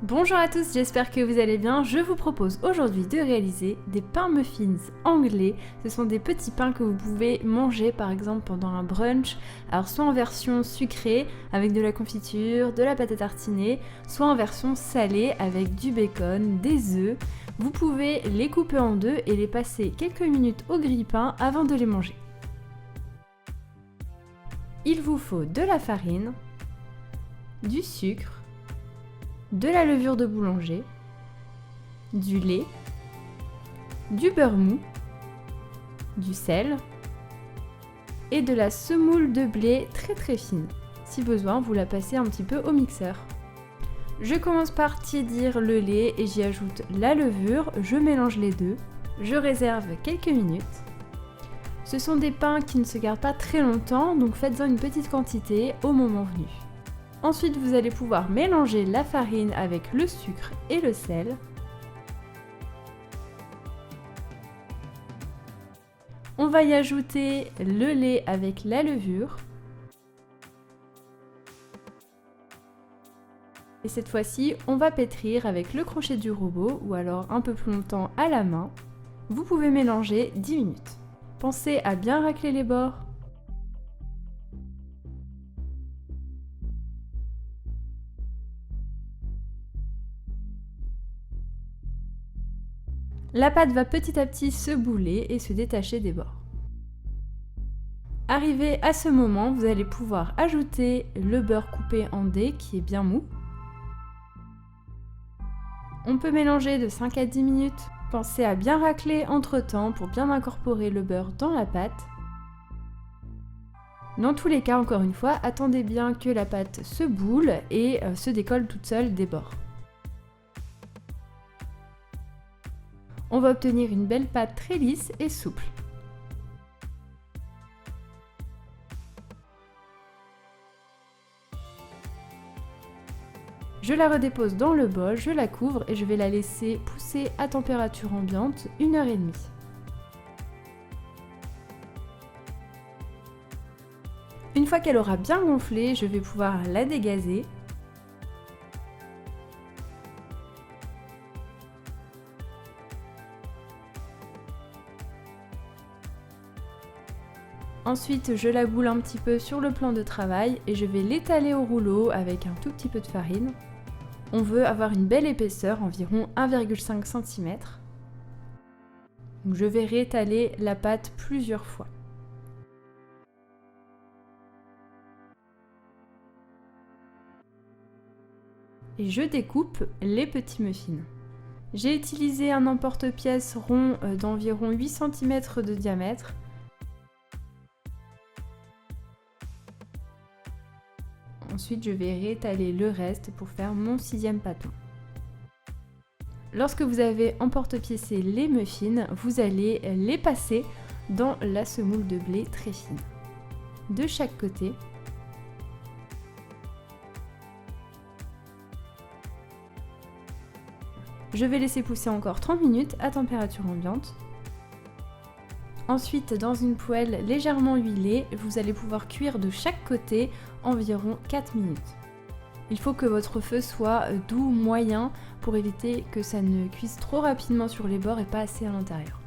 Bonjour à tous, j'espère que vous allez bien. Je vous propose aujourd'hui de réaliser des pains muffins anglais. Ce sont des petits pains que vous pouvez manger par exemple pendant un brunch. Alors soit en version sucrée avec de la confiture, de la pâte à tartiner, soit en version salée avec du bacon, des œufs. Vous pouvez les couper en deux et les passer quelques minutes au grille-pain avant de les manger. Il vous faut de la farine, du sucre, de la levure de boulanger, du lait, du beurre mou, du sel et de la semoule de blé très fine. Si besoin, vous la passez un petit peu au mixeur. Je commence par tiédir le lait et j'y ajoute la levure, je mélange les deux, je réserve quelques minutes. Ce sont des pains qui ne se gardent pas très longtemps, donc faites-en une petite quantité au moment venu. Ensuite, vous allez pouvoir mélanger la farine avec le sucre et le sel. On va y ajouter le lait avec la levure. Et cette fois-ci, on va pétrir avec le crochet du robot ou alors un peu plus longtemps à la main. Vous pouvez mélanger 10 minutes. Pensez à bien racler les bords. La pâte va petit à petit se bouler et se détacher des bords. Arrivé à ce moment, vous allez pouvoir ajouter le beurre coupé en dés qui est bien mou. On peut mélanger de 5 à 10 minutes. Pensez à bien racler entre temps pour bien incorporer le beurre dans la pâte. Dans tous les cas, encore une fois, attendez bien que la pâte se boule et se décolle toute seule des bords. On va obtenir une belle pâte très lisse et souple. Je la redépose dans le bol, je la couvre et je vais la laisser pousser à température ambiante 1h30. Une fois qu'elle aura bien gonflé, je vais pouvoir la dégazer. Ensuite, je la boule un petit peu sur le plan de travail et je vais l'étaler au rouleau avec un tout petit peu de farine. On veut avoir une belle épaisseur, environ 1,5 cm. Donc je vais réétaler la pâte plusieurs fois. Et je découpe les petits muffins. J'ai utilisé un emporte-pièce rond d'environ 8 cm de diamètre. Ensuite, je vais réétaler le reste pour faire mon 6e pâton. Lorsque vous avez emporte-piécé les muffins, vous allez les passer dans la semoule de blé très fine. De chaque côté. Je vais laisser pousser encore 30 minutes à température ambiante. Ensuite, dans une poêle légèrement huilée, vous allez pouvoir cuire de chaque côté environ 4 minutes. Il faut que votre feu soit doux, moyen, pour éviter que ça ne cuise trop rapidement sur les bords et pas assez à l'intérieur.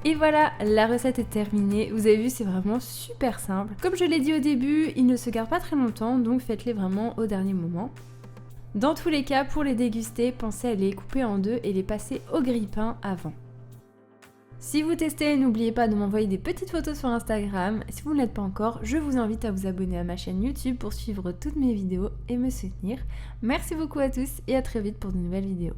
Et voilà, la recette est terminée. Vous avez vu, c'est vraiment super simple. Comme je l'ai dit au début, ils ne se gardent pas très longtemps, donc faites-les vraiment au dernier moment. Dans tous les cas, pour les déguster, pensez à les couper en deux et les passer au grille-pain avant. Si vous testez, n'oubliez pas de m'envoyer des petites photos sur Instagram. Si vous ne l'êtes pas encore, je vous invite à vous abonner à ma chaîne YouTube pour suivre toutes mes vidéos et me soutenir. Merci beaucoup à tous et à très vite pour de nouvelles vidéos.